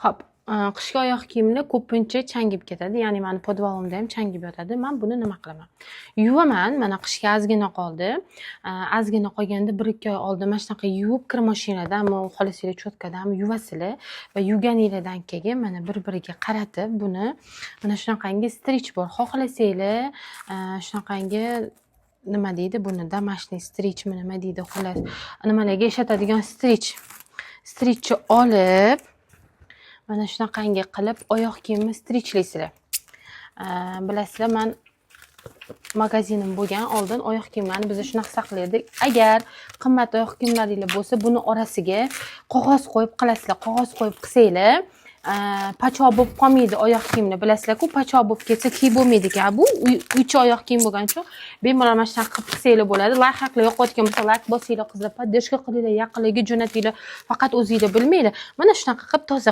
Xo'p, qishki oyoq kiyimlar ko'pincha changib ketadi, ya'ni mani podvalimda ham changib yotadi. Men buni nima qilaman? Yuvaman, mana qishga ozgina qoldi. Ozgina qolganda 1-2 oy oldin mana shunaqa yuvib kir mashinadami, xohlasanglar cho'tkadami yuvasizlar va yuvganinglardan keyin mana bir-biriga qaratib buni mana shunaqangi strich bor. Xohlasanglar shunaqangi nima deydi buni, домашний strichmi nima deydi, xullas nimalarga ishlatadigan strichni olib mana shunaqangi qilib oyoq kiyimni strichlaysizlar. Bilasizlar, men magazinim bo'lgan, oldin oyoq kiyimlarni biz shunaqa saqlardik. Agar qimmat oyoq kiyimlaringiz bo'lsa, buni orasiga qog'oz qo'yib qilasizlar. Qog'oz qo'yib qilsanglar, pachoq bo'lib qolmaydi oyoq kiyimni. Bilasizlar-ku, pachoq bo'lib ketsa kiyib bo'lmaydi ekan. Bu uycha oyoq kiyim bo'lgani uchun bemalol mana shunaqa qilib qilsanglar bo'ladi. Layfhaklar yoqayotgan bo'lsa, like bosinglar, qizlar, podдержка qilinglar, yaqinlarga jo'natinglar. Faqat o'zinglar bilmanglar. Mana shunaqa qilib toza